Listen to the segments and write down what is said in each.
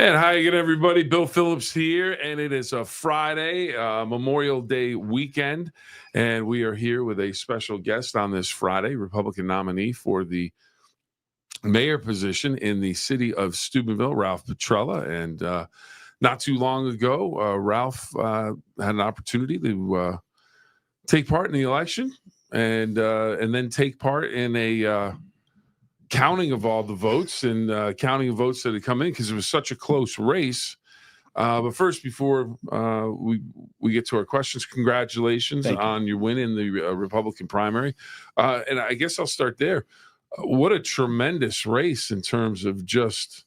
And hi again, everybody. Bill Phillips here, and it is a Friday, Memorial Day weekend, and we are here with a special guest on this Friday, Republican nominee for the mayor position in the city of Steubenville, Ralph Petrella. And not too long ago, Ralph had an opportunity to take part in the election and then take part in a counting of all the votes and counting of votes that had come in because it was such a close race. But first, before we get to our questions, congratulations on your win in the Republican primary. And I guess I'll start there. What a tremendous race in terms of just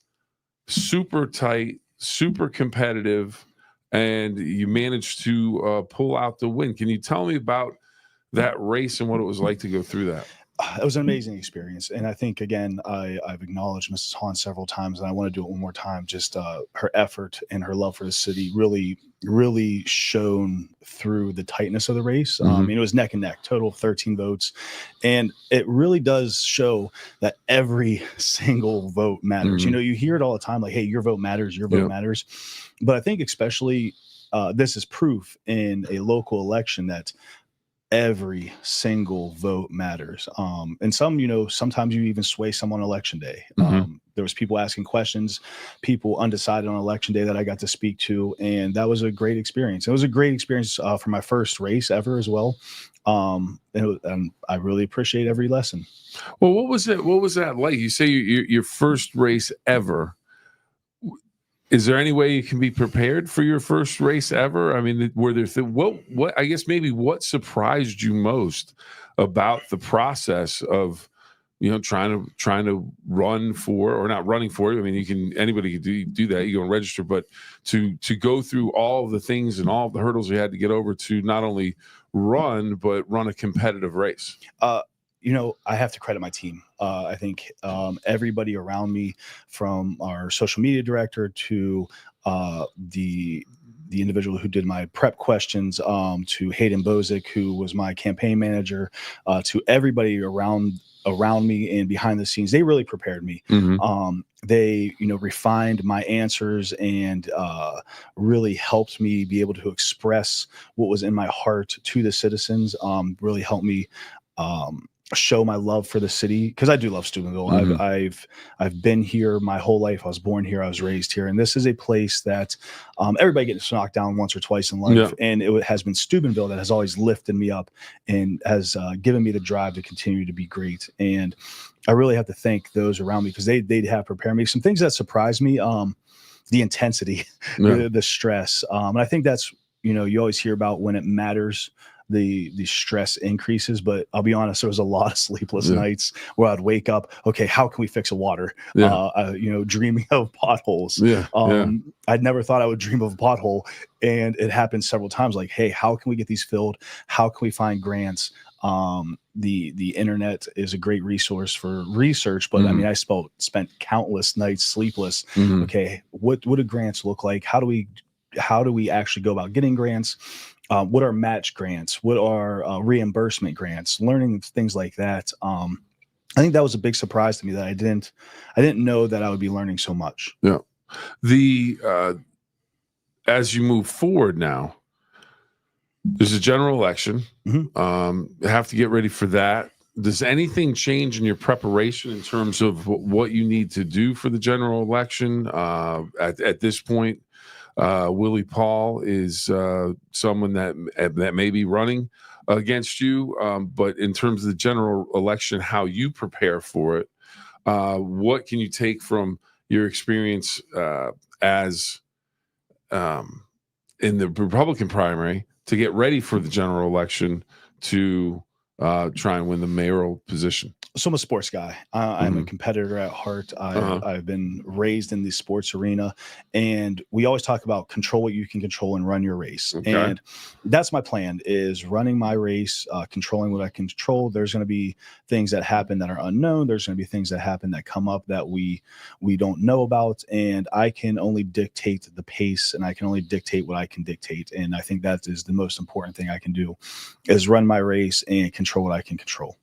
super tight, super competitive, and you managed to pull out the win. Can you tell me about that race and what it was like to go through that? It was an amazing experience. And I think, again, I've acknowledged Mrs. Hahn several times, and I want to do it one more time. Just her effort and her love for the city really shone through the tightness of the race. It was neck and neck, total of 13 votes. And it really does show that every single vote matters. You know, you hear it all the time, like, hey, your vote matters, your vote matters. But I think especially this is proof in a local election that every single vote matters. And sometimes you even sway someone on election day. There was people asking questions, people undecided on election day that I got to speak to. And that was a great experience. It was a great experience for my first race ever as well. And I really appreciate every lesson. Well, what was that like? You say your first race ever. Is there any way you can be prepared for your first race ever? I mean, were there what I guess maybe what surprised you most about the process of, trying to run for, or not running for it? I mean, anybody can do that. You go and register, but to go through all the things and all the hurdles you had to get over to not only run but run a competitive race. I have to credit my team. I think everybody around me, from our social media director to the individual who did my prep questions, to Hayden Bozick, who was my campaign manager, to everybody around me and behind the scenes, they really prepared me. They, refined my answers and really helped me be able to express what was in my heart to the citizens. Really helped me show my love for the city, because I do love Steubenville. I've been here my whole life. I was born here. I was raised here, and this is a place that everybody gets knocked down once or twice in life, and it has been Steubenville that has always lifted me up and has given me the drive to continue to be great. And I really have to thank those around me, because they have prepared me. Some things that surprised me, the intensity, the stress, and I think that's you always hear about when it matters, the stress increases. But I'll be honest, there was a lot of sleepless nights where I'd wake up, okay, how can we fix a water? Dreaming of potholes. I'd never thought I would dream of a pothole, and it happened several times. Like, hey, how can we get these filled? How can we find grants? The internet is a great resource for research, but I mean, I spent countless nights sleepless. Okay, what do grants look like? How do we actually go about getting grants? What are match grants? What are reimbursement grants? Learning things like that. I think that was a big surprise to me, that I didn't know that I would be learning so much. Yeah. As you move forward now, there's a general election. You have to get ready for that. Does anything change in your preparation in terms of what you need to do for the general election? At this point, Willie Paul is someone that may be running against you, but in terms of the general election, how you prepare for it, what can you take from your experience as in the Republican primary to get ready for the general election to try and win the mayoral position? So I'm a sports guy. I'm a competitor at heart. I've been raised in the sports arena, and we always talk about control what you can control and run your race. Okay. And that's my plan, is running my race, controlling what I can control. There's going to be things that happen that are unknown. There's going to be things that happen that come up that we don't know about. And I can only dictate the pace, and I can only dictate what I can dictate. And I think that is the most important thing I can do, is run my race and control what I can control.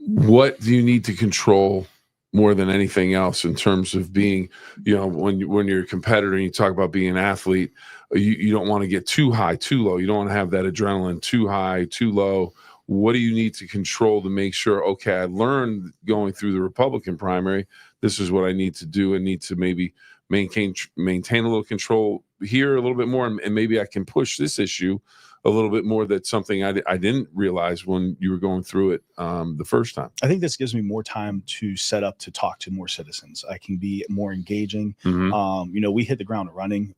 What do you need to control more than anything else in terms of being, when you're a competitor and you talk about being an athlete, you don't want to get too high, too low. You don't want to have that adrenaline too high, too low. What do you need to control to make sure, okay, I learned going through the Republican primary, this is what I need to do, and need to maybe maintain a little control here a little bit more, and maybe I can push this issue a little bit more. That's something I didn't realize when you were going through it the first time. I think this gives me more time to set up to talk to more citizens. I can be more engaging. We hit the ground running.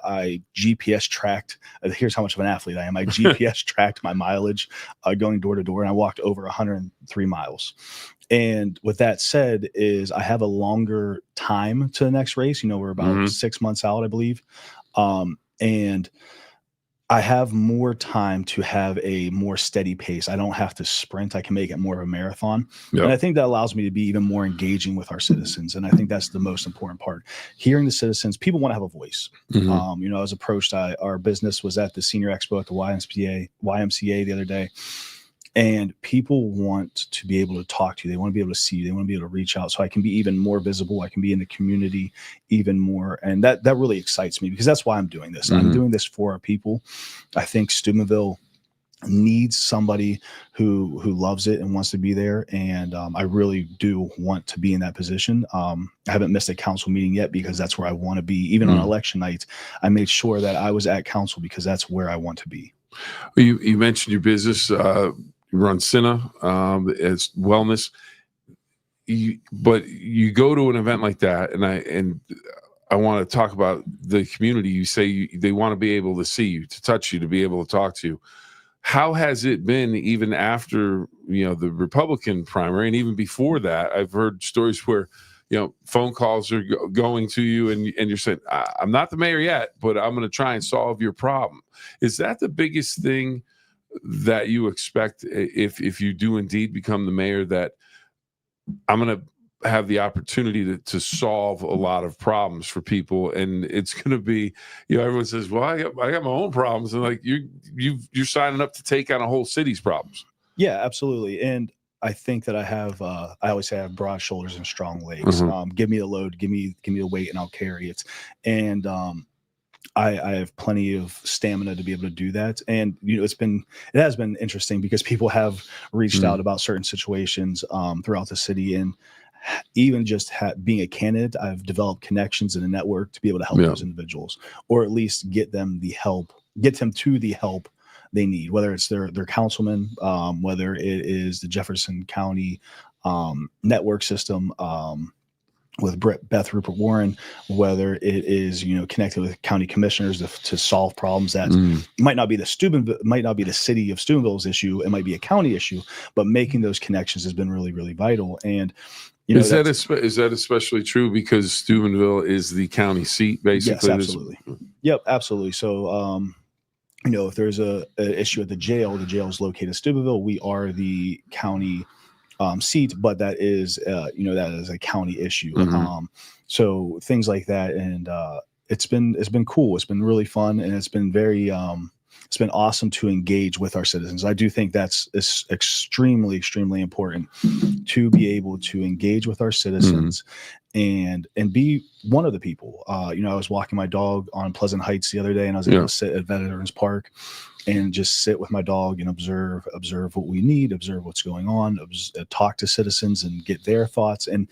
I GPS tracked. Here's how much of an athlete I am. I GPS tracked my mileage going door to door, and I walked over 103 miles. And with that said, is I have a longer time to the next race. We're about 6 months out, I believe. And I have more time to have a more steady pace. I don't have to sprint. I can make it more of a marathon. Yep. And I think that allows me to be even more engaging with our citizens. And I think that's the most important part. Hearing the citizens, people want to have a voice. I was approached, our business was at the Senior Expo at the YMCA the other day. And people want to be able to talk to you. They want to be able to see you. They want to be able to reach out. So I can be even more visible. I can be in the community even more. And that really excites me, because that's why I'm doing this. I'm doing this for our people. I think Steubenville needs somebody who loves it and wants to be there. And I really do want to be in that position. I haven't missed a council meeting yet, because that's where I want to be. Even on election night, I made sure that I was at council, because that's where I want to be. You mentioned your business. You run Cinna, it's wellness. But you go to an event like that, and I want to talk about the community. You say they want to be able to see you, to touch you, to be able to talk to you. How has it been, even after the Republican primary, and even before that? I've heard stories where phone calls are going to you, and you're saying, I'm not the mayor yet, but I'm going to try and solve your problem. Is that the biggest thing that you expect if you do indeed become the mayor, that I'm going to have the opportunity to solve a lot of problems for people? And it's going to be, everyone says, well, I got my own problems. And like, you're signing up to take on a whole city's problems. Yeah, absolutely. And I think that I always say I have broad shoulders and strong legs. Give me the load, give me the weight, and I'll carry it. And I have plenty of stamina to be able to do that. And it has been interesting, because people have reached out about certain situations throughout the city, and even just being a candidate, I've developed connections in a network to be able to help those individuals, or at least get them to the help they need, whether it's their councilman, whether it is the Jefferson County network system, with Beth Rupert Warren, whether it is connected with county commissioners to solve problems that might not be the city of Steubenville's issue. It might be a county issue, but making those connections has been really, really vital. And is that especially true because Steubenville is the county seat, basically? Yes, absolutely. Yep, absolutely. So if there's a issue at the jail is located in Steubenville. We are the county seat, but that is that is a county issue. So things like that, and it's been cool. It's been really fun, and it's been it's been awesome to engage with our citizens. I do think that's extremely, extremely important, to be able to engage with our citizens and be one of the people. I was walking my dog on Pleasant Heights the other day, and I was able to sit at Veterans Park and just sit with my dog and observe what we need, observe what's going on, talk to citizens and get their thoughts, and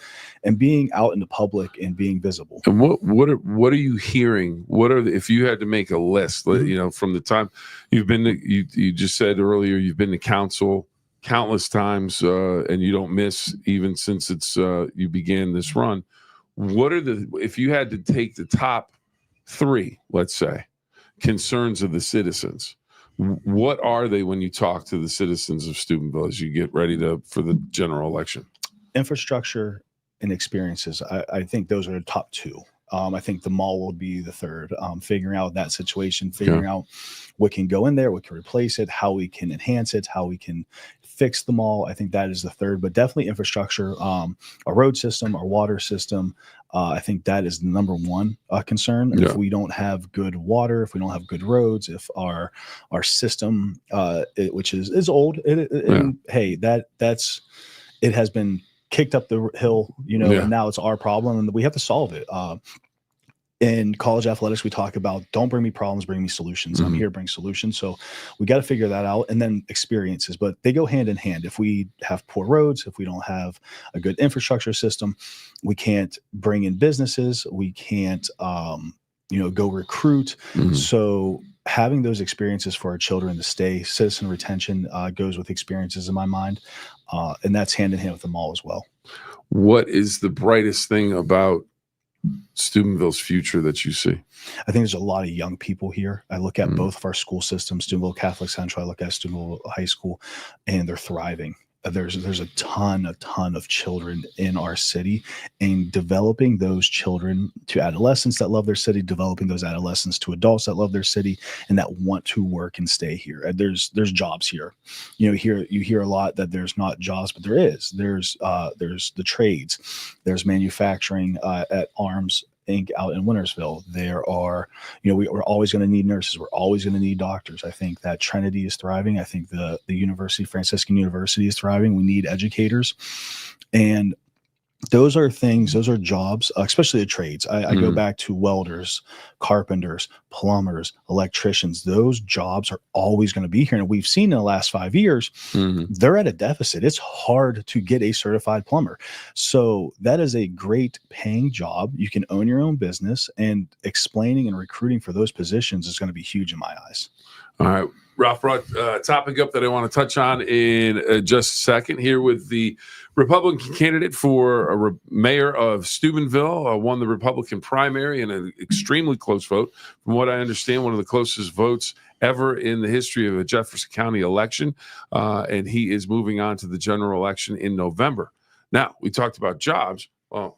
being out in the public and being visible. And what are you hearing? If you had to make a list, from the time you've been you just said earlier, you've been to council countless times, and you don't miss even since you began this run. If you had to take the top 3, let's say, concerns of the citizens, what are they when you talk to the citizens of Steubenville as you get ready for the general election? Infrastructure and experiences. I think those are the top 2. I think the mall will be the third. Figuring out that situation, figuring out what can go in there, what can replace it, how we can enhance it, how we can fix the mall. I think that is the third, but definitely infrastructure, our road system, our water system. I think that is the number 1 concern. If we don't have good water, if we don't have good roads, if our system, which is old, hey, it has been kicked up the hill, and now it's our problem and we have to solve it. In college athletics, we talk about don't bring me problems, bring me solutions. I'm here to bring solutions. So we got to figure that out, and then experiences, but they go hand in hand. If we have poor roads, if we don't have a good infrastructure system, we can't bring in businesses. We can't, go recruit. So having those experiences for our children to stay, citizen retention goes with experiences in my mind. And that's hand in hand with the mall as well. What is the brightest thing about Steubenville's future that you see? I think there's a lot of young people here. I look at both of our school systems, Steubenville Catholic Central, I look at Steubenville High School, and they're thriving. There's a ton of children in our city, and developing those children to adolescents that love their city, developing those adolescents to adults that love their city and that want to work and stay here. And there's jobs here. You hear a lot that there's not jobs, but there is. There's the trades. There's manufacturing at Arms Inc. out in Wintersville. There are, we're always going to need nurses. We're always going to need doctors. I think that Trinity is thriving. I think the university, Franciscan University, is thriving. We need educators. And those are jobs, especially the trades. I go back to welders, carpenters, plumbers, electricians. Those jobs are always going to be here. And we've seen in the last 5 years, they're at a deficit. It's hard to get a certified plumber. So that is a great paying job. You can own your own business, and explaining and recruiting for those positions is going to be huge in my eyes. All right. Ralph brought a topic up that I want to touch on in just a second here with the Republican candidate for mayor of Steubenville, won the Republican primary in an extremely close vote. From what I understand, one of the closest votes ever in the history of a Jefferson County election. And he is moving on to the general election in November. Now, we talked about jobs. Well,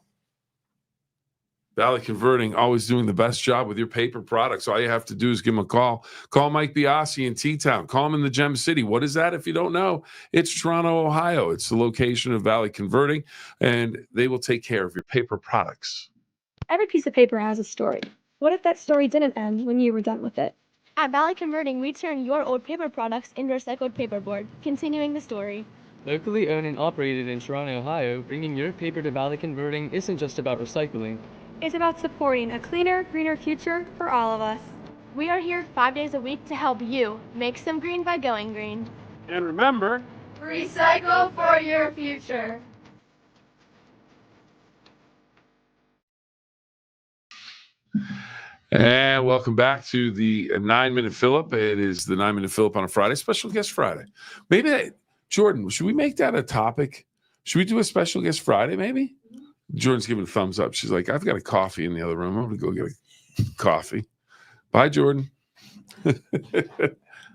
Valley Converting, always doing the best job with your paper products. All you have to do is give them a call. Call Mike Biasi in T-Town. Call him in the Gem City. What is that if you don't know? It's Toronto, Ohio. It's the location of Valley Converting, and they will take care of your paper products. Every piece of paper has a story. What if that story didn't end when you were done with it? At Valley Converting, we turn your old paper products into recycled paperboard, continuing the story. Locally owned and operated in Toronto, Ohio, bringing your paper to Valley Converting isn't just about recycling. It's about supporting a cleaner, greener future for all of us. We are here 5 days a week to help you make some green by going green. And remember, recycle for your future. And welcome back to the 9-Minute Phill-Up. It is the 9-Minute Phill-Up on a Friday, special guest Friday. Maybe Jordan, should we make that a topic? Should we do a special guest Friday, maybe? Jordan's giving a thumbs up. She's like, I've got a coffee in the other room. I'm going to go get a coffee. Bye, Jordan.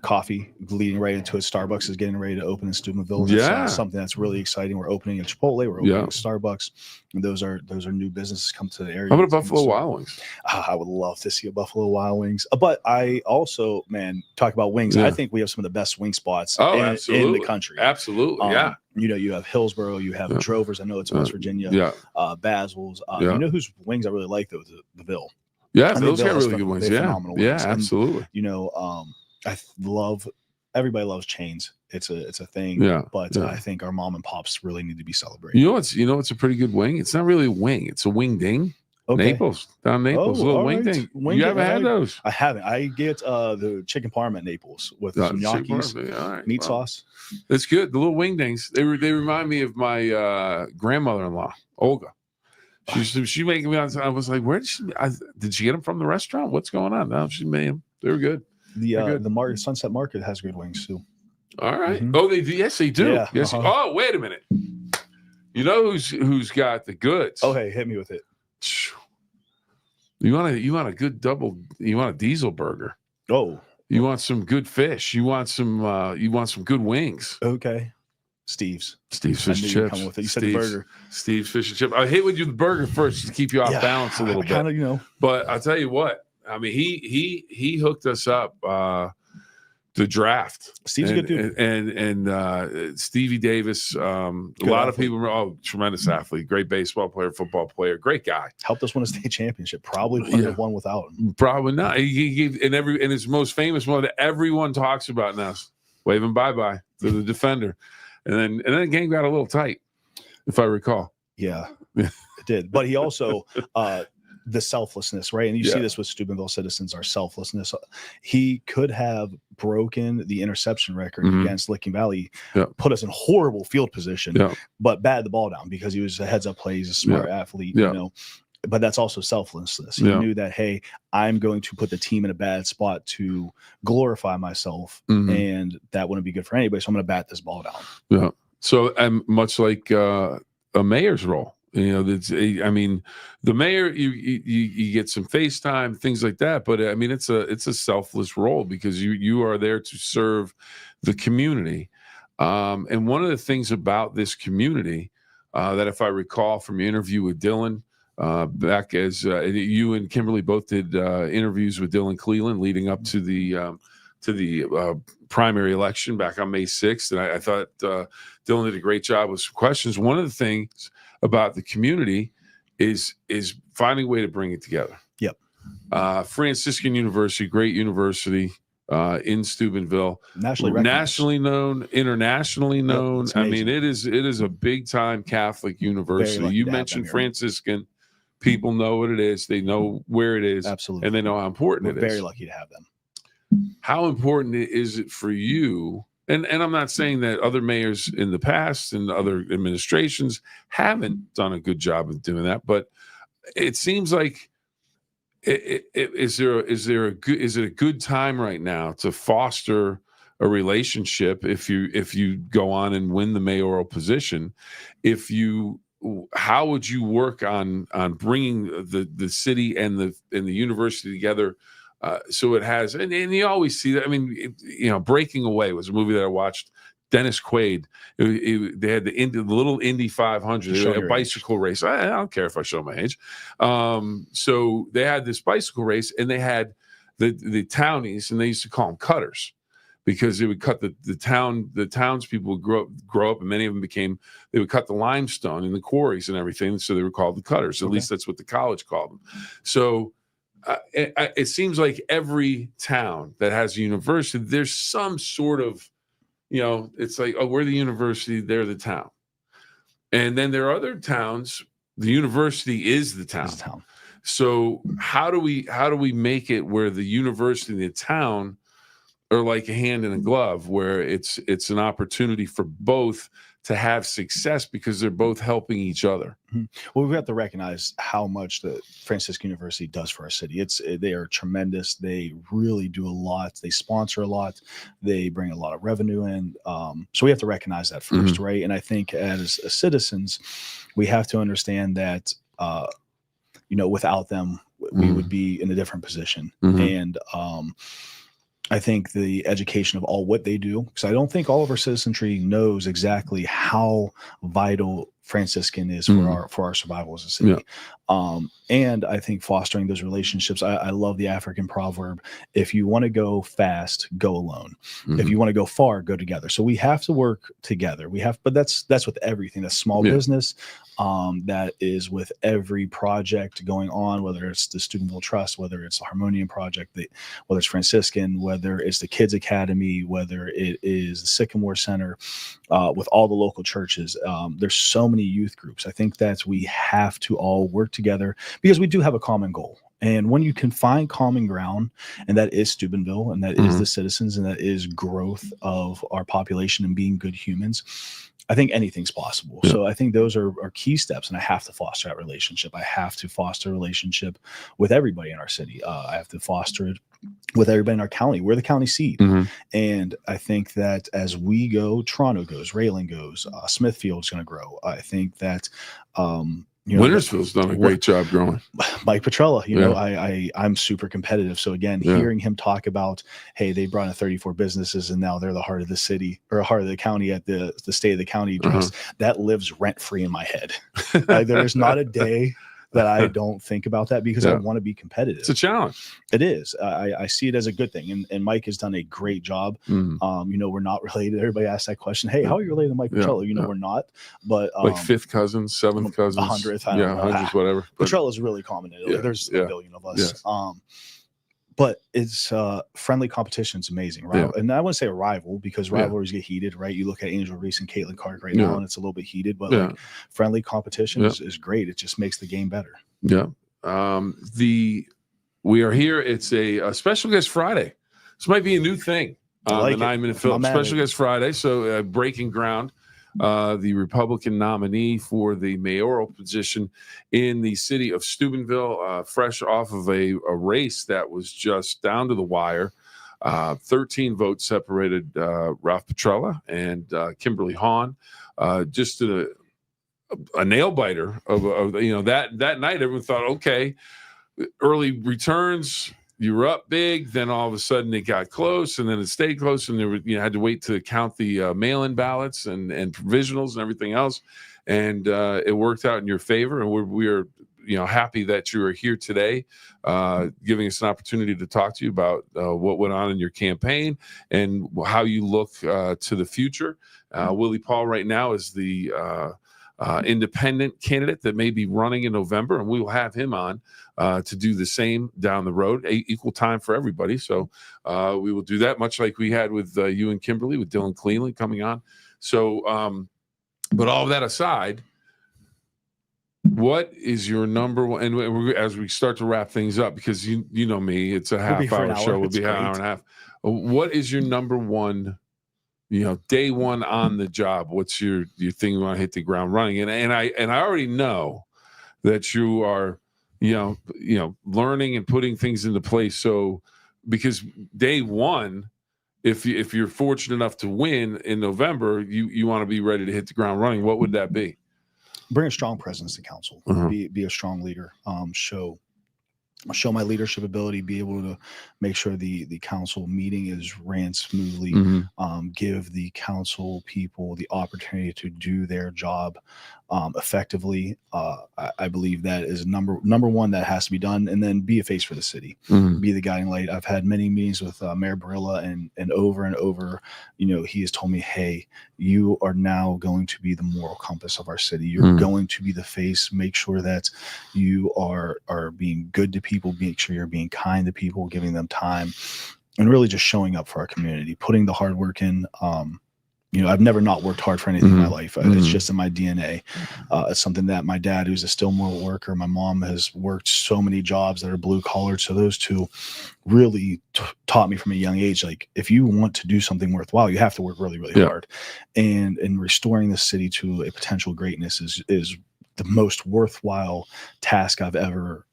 Coffee leading right into it. Starbucks is getting ready to open in Steubenville. That's something that's really exciting. We're opening a Chipotle. We're opening a Starbucks. And those are new businesses come to the area. How about a Buffalo Wild Wings? I would love to see a Buffalo Wild Wings. But I also, talk about wings. Yeah. I think we have some of the best wing spots in the country. Absolutely, You have Hillsborough, you have Drovers. I know it's West Virginia. Basil's. You know whose wings I really like, though? The Ville. Yeah, those got really good wings. Phenomenal wings. Yeah, absolutely. And, everybody loves chains. It's a thing. But I think our mom and pops really need to be celebrated. You know it's a pretty good wing. It's not really a wing. It's a wing ding. Okay. Naples, down Naples, little wing ding. You haven't had those? I haven't. I get the chicken parm at Naples with some gnocchis, meat sauce. That's good. The little wing dings. They remind me of my grandmother-in-law, Olga. She making me. I was like, where did she get them from the restaurant? What's going on? No, she made them. They were good. The Sunset Market has good wings too. All right. Mm-hmm. Oh, yes, they do. Yeah. Yes. Oh, wait a minute. You know who's got the goods? Oh, hey, hit me with it. You want a good double? You want a diesel burger? Oh. You want some good fish? You want some good wings? Okay. Steve's fish and chips. You said the burger. Steve's fish and chips. I hate when you do the burger first to keep you off balance a little bit. Kind of, But I'll tell you what. I mean, he hooked us up the draft. Steve's a good dude. And Stevie Davis, a lot of people, tremendous athlete, great baseball player, football player, great guy. Helped us win a state championship. Probably couldn't have won without him. Probably not. He gave and his most famous one that everyone talks about now, waving bye-bye to the defender. And then the game got a little tight. if I recall. Yeah, it did. But he also, the selflessness, right? And you see this with Steubenville citizens, our selflessness. He could have broken the interception record against Licking Valley, put us in horrible field position, but batted the ball down because he was a heads-up play. He's a smart athlete, you know. But that's also selflessness. He knew that, hey, I'm going to put the team in a bad spot to glorify myself, and that wouldn't be good for anybody. So I'm going to bat this ball down. Yeah. So, much like a mayor's role, you know, I mean, the mayor, you get some FaceTime, things like that, but I mean, it's a selfless role because you are there to serve the community. And one of the things about this community that, if I recall from your interview with Dylan, back as you and Kimberly both did interviews with Dylan Cleland leading up to the primary election back on May 6th. And I thought Dylan did a great job with some questions. One of the things about the community is finding a way to bring it together. Yep. Franciscan University, great university in Steubenville, nationally known, internationally known. I mean, it is a big time Catholic university. You mentioned Franciscan. People know what it is. They know where it is. Absolutely. And they know how important it is. Very lucky to have them. How important is it for you? And I'm not saying that other mayors in the past and other administrations haven't done a good job of doing that, but it seems like is it a good time right now to foster a relationship if you go on and win the mayoral position? How would you work on bringing the city and the university together? So it has, and you always see that. I mean, Breaking Away was a movie that I watched. Dennis Quaid. They had the little Indy 500, a bicycle race. I don't care if I show my age. So they had this bicycle race, and they had the townies, and they used to call them cutters because they would cut the townspeople would grow up, and many of them they would cut the limestone in the quarries and everything. So they were called the cutters. At least that's what the college called them. So. It seems like every town that has a university, there's some sort of, it's like, oh, we're the university, they're the town. And then there are other towns, the university is the town. So how do we make it where the university and the town are like a hand in a glove, where it's an opportunity for both to have success because they're both helping each other? Well, we have to recognize how much the Franciscan University does for our city. They are tremendous. They really do a lot. They sponsor a lot. They bring a lot of revenue in. So we have to recognize that first, right? And I think as citizens, we have to understand that, without them, we would be in a different position. And I think the education of what they do, because I don't think all of our citizenry knows exactly how vital Franciscan is for our survival as a city. And I think fostering those relationships, I love the African proverb, if you want to go fast, go alone. If you want to go far, go together. So we have to work together. But that's with everything. That's small business. That is with every project going on, whether it's the Steubenville Trust, whether it's the Harmonium Project, whether it's Franciscan, whether it's the Kids Academy, whether it is the Sycamore Center, with all the local churches. There's so many youth groups. I think that we have to all work together because we do have a common goal. And when you can find common ground, and that is Steubenville, and that is the citizens, and that is growth of our population and being good humans, I think anything's possible. So I think those are key steps, and I have to foster that relationship. I have to foster a relationship with everybody in our city. I have to foster it with everybody in our county. We're the county seat. And I think that as we go, Toronto goes, Raylan goes, Smithfield's going to grow. I think that, Wintersville's done a great job growing. Mike Petrella, I'm super competitive. So again, hearing him talk about, hey, they brought in 34 businesses and now they're the heart of the city, or heart of the county at the state of the county address, that lives rent free in my head. There's not a day that I don't think about that because I want to be competitive. It's a challenge. It is. I see it as a good thing. And Mike has done a great job. We're not related. Everybody asks that question. Hey, how are you related to Mike Petrella? We're not, but like fifth cousins, seventh cousins, 100th, hundreds, whatever. Petrella is really common in Italy. There's a billion of us. but it's friendly competition is amazing. Yeah. And I wouldn't say a rival because Yeah. rivalries get heated, right? You look at Angel Reese and Caitlin Clark right Yeah. now, and it's a little bit heated, but Yeah. like friendly competition Yeah. is great. It just makes the game better. Yeah. We are here. It's a special guest Friday. This might be a new thing on like the 9-Minute it. Phill-Up. I'm at Special it. guest Friday. So breaking ground. The Republican nominee for the mayoral position in the city of Steubenville, fresh off of a race that was just down to the wire. 13 votes separated Ralph Petrella and Kimberly Hahn. Just a nail biter of that night. Everyone thought, okay, early returns. You were up big, then all of a sudden it got close, and then it stayed close, and you had to wait to count the mail-in ballots and provisionals and everything else, and it worked out in your favor. And we're happy that you are here today, giving us an opportunity to talk to you about what went on in your campaign and how you look to the future. Willie Paul right now is the independent candidate that may be running in November, and we will have him on to do the same down the road. Equal time for everybody. So we will do that, much like we had with you and Kimberly, with Dylan Cleveland coming on. So, but all of that aside, what is your number one? And as we start to wrap things up, because you know me, it's a half-hour show. We'll be an hour and a half. What is your number one? Day one on the job. What's your thing you want to hit the ground running? And I already know that you are, learning and putting things into place. So, because day one, if you're fortunate enough to win in November, you want to be ready to hit the ground running. What would that be? Bring a strong presence to council. Uh-huh. Be a strong leader. Show my leadership ability, be able to make sure the council meeting is ran smoothly, give the council people the opportunity to do their job effectively. I believe that is number one that has to be done, and then be a face for the city, be the guiding light. I've had many meetings with Mayor Barilla, and over, he has told me, hey, you are now going to be the moral compass of our city. You're going to be the face. Make sure that you are being good to people, make sure you're being kind to people, giving them time, and really just showing up for our community, putting the hard work in. I've never not worked hard for anything in my life. It's just in my DNA. It's something that my dad, who's a still moral worker, my mom has worked so many jobs that are blue collar. So those two really taught me from a young age, like, if you want to do something worthwhile, you have to work really, really hard. And restoring the city to a potential greatness is the most worthwhile task I've ever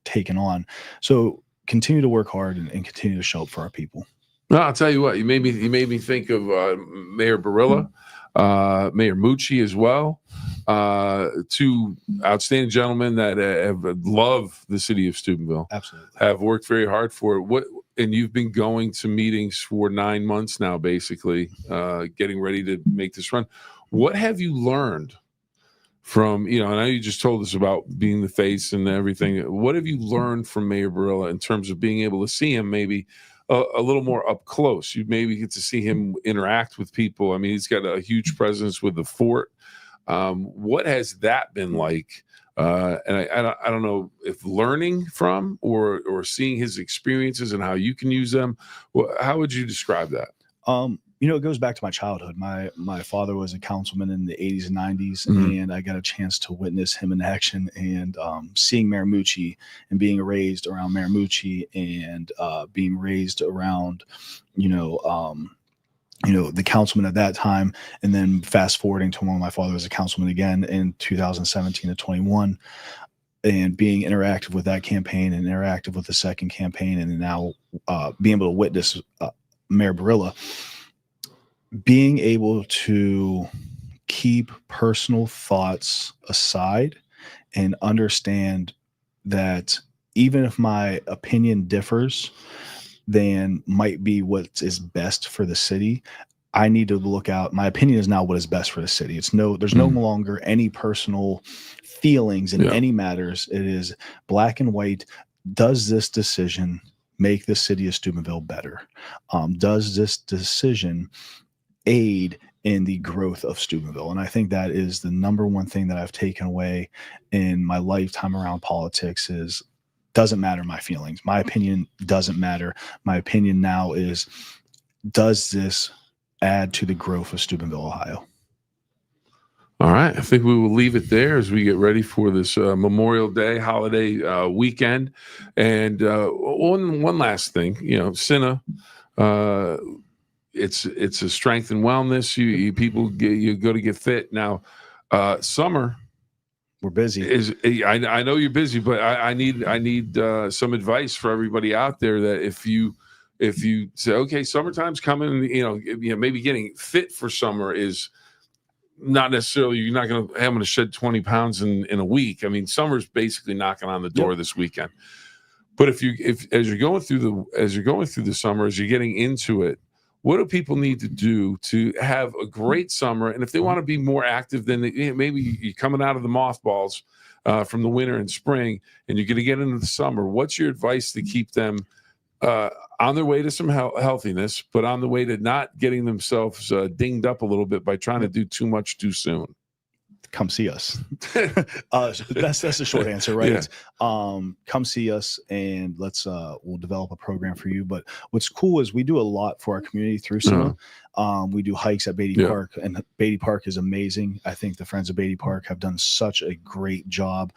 taken on. So continue to work hard and continue to show up for our people. No, I'll tell you what, you made me think of Mayor Barilla, Mayor Mucci as well. Two outstanding gentlemen that have loved the city of Steubenville. Absolutely. Have worked very hard for it. And you've been going to meetings for 9 months now, basically, getting ready to make this run. What have you learned from, I know you just told us about being the face and everything. What have you learned from Mayor Barilla in terms of being able to see him maybe a little more up close? You maybe get to see him interact with people. I mean, he's got a huge presence with the fort. What has that been like? And I don't know if learning from or seeing his experiences and how you can use them. How would you describe that? It goes back to my childhood. My father was a councilman in the 80s and 90s, and I got a chance to witness him in action, and seeing Mayor Mucci and being raised around Mayor Mucci, and being raised around, the councilman at that time, and then fast forwarding to when my father was a councilman again in 2017 to 21, and being interactive with that campaign and interactive with the second campaign, and now being able to witness Mayor Barilla. Being able to keep personal thoughts aside and understand that even if my opinion differs than might be what is best for the city, I need to look out. My opinion is now what is best for the city. There's no longer any personal feelings in any matters. It is black and white. Does this decision make the city of Steubenville better? Does this decision aid in the growth of Steubenville? And I think that is the number one thing that I've taken away in my lifetime around politics is doesn't matter my feelings. My opinion doesn't matter. My opinion now is, does this add to the growth of Steubenville, Ohio? All right. I think we will leave it there as we get ready for this Memorial Day holiday weekend. And one last thing, Cinna, it's a strength and wellness. You people you go to get fit now. Summer, we're busy. I know you're busy, but I need some advice for everybody out there that if you say, okay, summertime's coming, maybe getting fit for summer is not necessarily, you're not going to have to shed 20 pounds in a week. I mean, summer's basically knocking on the door this weekend. But as you're going through the summer, as you're getting into it, what do people need to do to have a great summer? And if they want to be more active, then maybe you're coming out of the mothballs from the winter and spring, and you're going to get into the summer. What's your advice to keep them on their way to some healthiness, but on the way to not getting themselves dinged up a little bit by trying to do too much too soon? Come see us. That's the short answer, right? Yeah. Come see us, and we'll develop a program for you. But what's cool is we do a lot for our community through Cinna. We do hikes at Beatty Park, and Beatty Park is amazing. I think the Friends of Beatty Park have done such a great job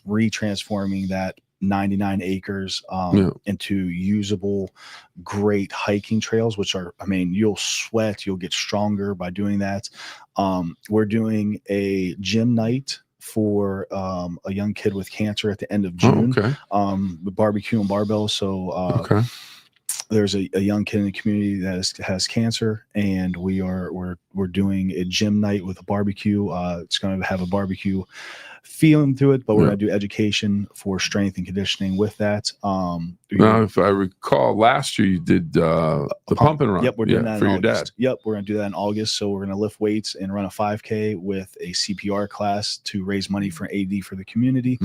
retransforming that 99 acres into usable, great hiking trails, which are, you'll sweat, you'll get stronger by doing that. We're doing a gym night for a young kid with cancer at the end of June, with barbecue and barbell. So there's a young kid in the community that has cancer, and we're doing a gym night with a barbecue. It's going to have a barbecue feeling to it, but we're going to do education for strength and conditioning with that. Now, if I recall, last year you did the pump and run. Yep, we're doing that for in your August. dad. Yep, we're going to do that in August. So we're going to lift weights and run a 5K with a CPR class to raise money for AD for the community.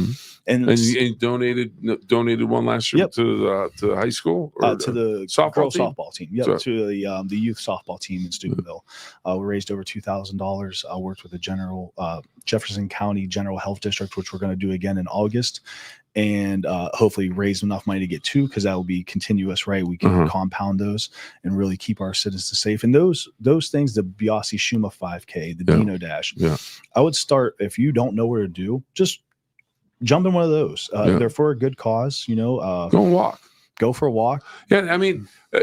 And you donated one last year to high school, or to the softball team. Yep, to the youth softball team in Steubenville. We raised over $2,000. I worked with the Jefferson County General Health District, which we're going to do again in August, and hopefully raise enough money to get two, because that will be continuous, right? We can compound those and really keep our citizens safe. And those things, the Biasi Shuma 5K, the Dino Dash, I would start, if you don't know where to do, just jump in one of those. They're for a good cause, go and walk. Go for a walk. Yeah,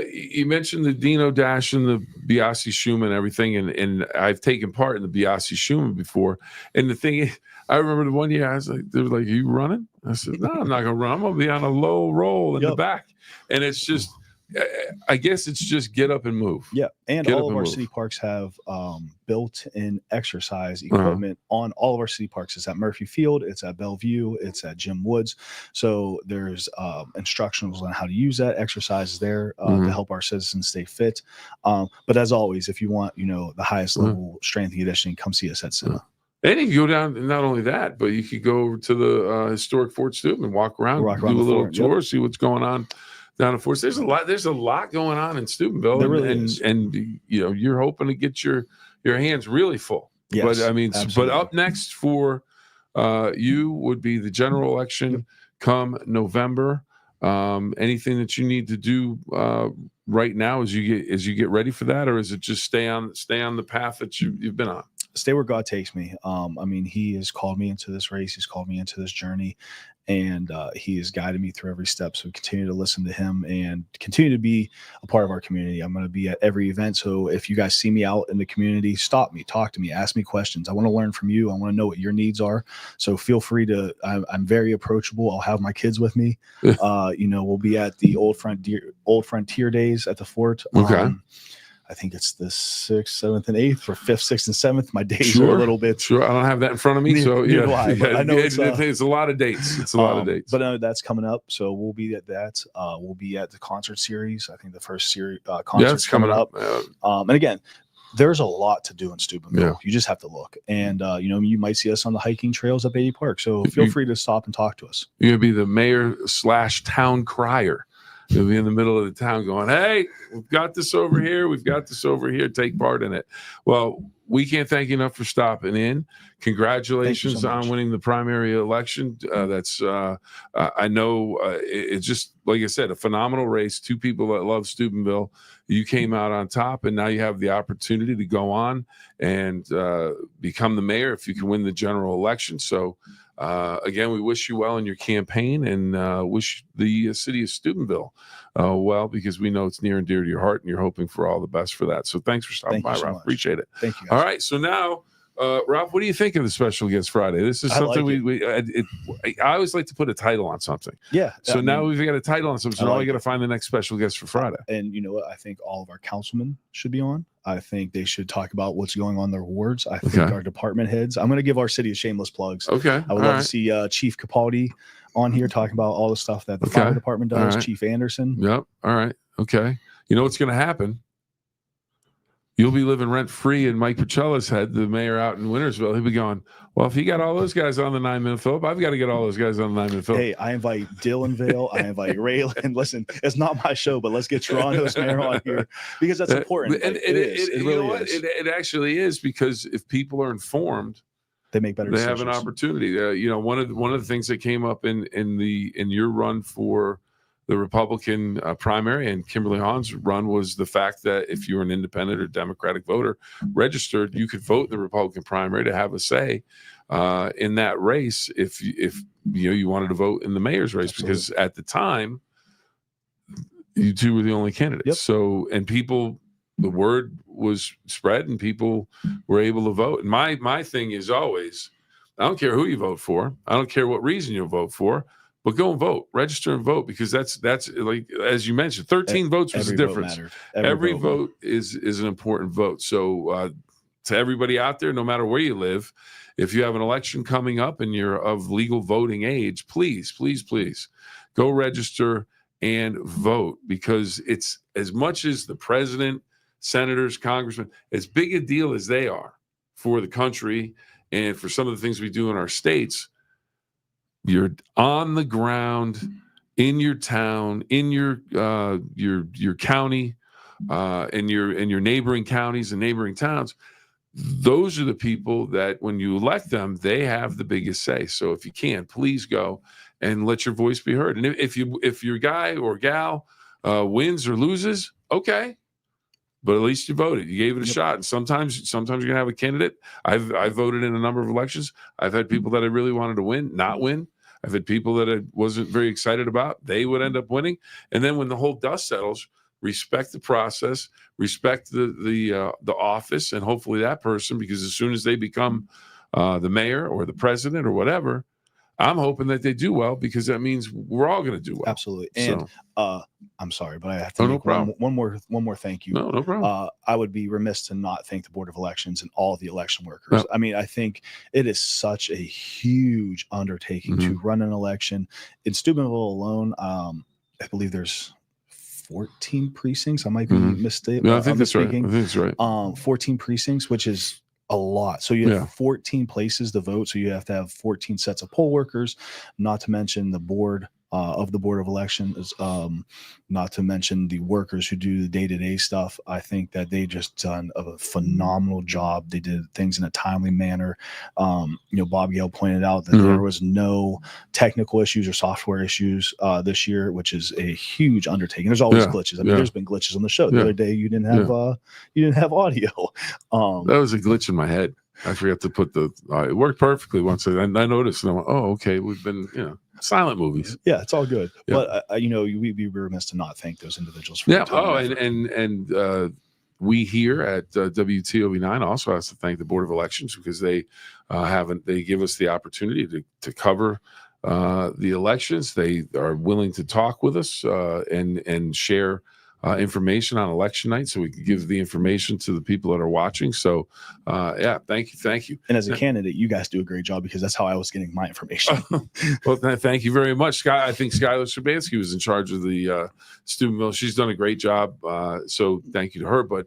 you mentioned the Dino Dash and the Biasi Shuma and everything, and I've taken part in the Biasi Shuma before. And the thing is, I remember the one year I was like, they were like, "Are you running?" I said, "No, I'm not gonna run. I'm gonna be on a low roll in the back." And it's just, I guess it's just get up and move. Yeah, and all of our city parks have built-in exercise equipment on all of our city parks. It's at Murphy Field, it's at Bellevue, it's at Jim Woods. So there's instructions on how to use that exercise there to help our citizens stay fit. But as always, if you want, the highest level strength and conditioning, come see us at Cinna. And you can go down, and not only that, but you could go over to the historic Fort Steuben and walk around do a little tour, see what's going on down at Fort. There's a lot going on in Steubenville. There really is. And you're hoping to get your hands really full. Yes, but absolutely. But up next for you would be the general election come November. Anything that you need to do right now as you get ready for that, or is it just stay on the path that you've been on? Stay where God takes me. He has called me into this race. He's called me into this journey, and he has guided me through every step. So continue to listen to him and continue to be a part of our community. I'm going to be at every event. So if you guys see me out in the community, stop me, talk to me, ask me questions. I want to learn from you. I want to know what your needs are. So feel free to, I'm very approachable. I'll have my kids with me. We'll be at the Old Frontier Days at the Fort. Okay. I think it's the 6th, 7th, and 8th, or 5th, 6th, and 7th. My days are a little bit. Sure, I don't have that in front of me, so neither do I, but I know it's a lot of dates. It's a lot of dates. But that's coming up, so we'll be at that. We'll be at the concert series. I think the first series concert's coming up. And again, there's a lot to do in Steubenville. Yeah. You just have to look, and you might see us on the hiking trails at Beatty Park. So feel free to stop and talk to us. You're gonna be the mayor/town crier. You'll be in the middle of the town going, "Hey, we've got this over here. We've got this over here. Take part in it." Well, we can't thank you enough for stopping in. Congratulations so on much. winning the primary election. That's I know it's just, like I said, a phenomenal race. Two people that love Steubenville. You came out on top, and now you have the opportunity to go on and become the mayor if you can win the general election. So again, we wish you well in your campaign, and wish the city of Steubenville well, because we know it's near and dear to your heart, and you're hoping for all the best for that. So thanks for stopping by, so Ralph. much. Appreciate it. Thank you, guys. All right, so now, Ralph, what do you think of the Special Guest Friday? This is something I always like to put a title on something. Yeah. So now we've got a title on something. So now we got to find the next special guest for Friday. And you know what? I think all of our councilmen should be on. I think they should talk about what's going on in their wards. I think our department heads. I'm going to give our city a shameless plugs. Okay. I would love to see Chief Capaldi on here talking about all the stuff that the fire department does. Chief Anderson. Yep. All right. Okay. You know what's going to happen? You'll be living rent free in Mike Pacella's head, the mayor out in Wintersville. He'll be going, well, if he got all those guys on the 9-minute Phill-Up, I've got to get all those guys on the 9-minute Phill-Up. Hey, I invite Dylan Vale. I invite Raylan. Listen, it's not my show, but let's get Toronto's mayor on here because that's important. And it really is. It actually is, because if people are informed, they make better decisions. They have an opportunity. You know, one of the things that came up in your run for the Republican primary and Kimberly Hahn's run was the fact that if you were an independent or Democratic voter registered, you could vote in the Republican primary to have a say in that race if you wanted to vote in the mayor's race. Absolutely. Because at the time you two were the only candidates. Yep. So, and people, the word was spread and people were able to vote. And my thing is always, I don't care who you vote for. I don't care what reason you'll vote for. But go and vote, register and vote, because that's like, as you mentioned, 13 votes was the difference. Every vote is an important vote. So to everybody out there, no matter where you live, if you have an election coming up and you're of legal voting age, please go register and vote, because it's, as much as the president, senators, congressmen, as big a deal as they are for the country and for some of the things we do in our states, you're on the ground in your town, in your county, and your neighboring counties and neighboring towns. Those are the people that, when you elect them, they have the biggest say. So if you can, please go and let your voice be heard. And if your guy or gal wins or loses, okay, but at least you voted. You gave it a shot. And sometimes you're gonna have a candidate. I've voted in a number of elections. I've had people that I really wanted to win not win. I've had people that I wasn't very excited about. They would end up winning. And then when the whole dust settles, respect the process, respect the office, and hopefully that person, because as soon as they become the mayor or the president or whatever, I'm hoping that they do well, because that means we're all going to do well. Absolutely. And I'm sorry, but I have to make one more thank you. No problem. I would be remiss to not thank the Board of Elections and all the election workers. Yep. I mean, I think it is such a huge undertaking to run an election. In Steubenville alone, I believe there's 14 precincts. I might be mistaken. No, I think that's right. I think that's right. 14 precincts, which is a lot. So you have 14 places to vote. So you have to have 14 sets of poll workers, not to mention the board of the Board of Elections, not to mention the workers who do the day-to-day stuff. I think that they just done a phenomenal job. They did things in a timely manner. Bob Gale pointed out that there was no technical issues or software issues this year, which is a huge undertaking. There's always glitches. I mean, there's been glitches on the show. The other day you didn't have audio. That was a glitch in my head. I forgot to put it worked perfectly once. I noticed, and I went, oh, okay, we've been, silent movies. Yeah, it's all good. Yeah. But we'd be remiss to not thank those individuals for their time. And we here at WTOV9 also has to thank the Board of Elections, because they give us the opportunity to cover the elections. They are willing to talk with us and share information on election night, so we can give the information to the people that are watching. So thank you. And as a candidate, you guys do a great job, because that's how I was getting my information. Well, thank you very much, Scott. I think Skylar Shabansky was in charge of the Steubenville. She's done a great job, so thank you to her. But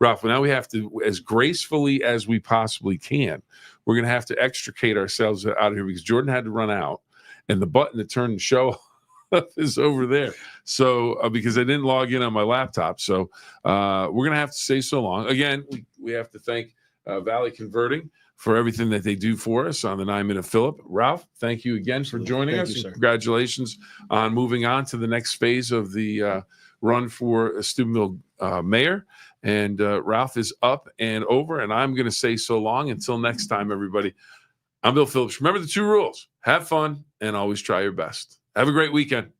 Ralph, now we have to, as gracefully as we possibly can, we're going to have to extricate ourselves out of here, because Jordan had to run out, and the button to turn the show is over there. So because I didn't log in on my laptop. So we're going to have to say so long. Again, we have to thank Valley Converting, for everything that they do for us on the 9-Minute Phill-Up. Ralph, thank you again for joining Thank us. you, sir. Congratulations on moving on to the next phase of the run for Steubenville mayor. And Ralph is up and over, and I'm going to say so long. Until next time, everybody. I'm Bill Phillips. Remember the 2 rules: have fun and always try your best. Have a great weekend.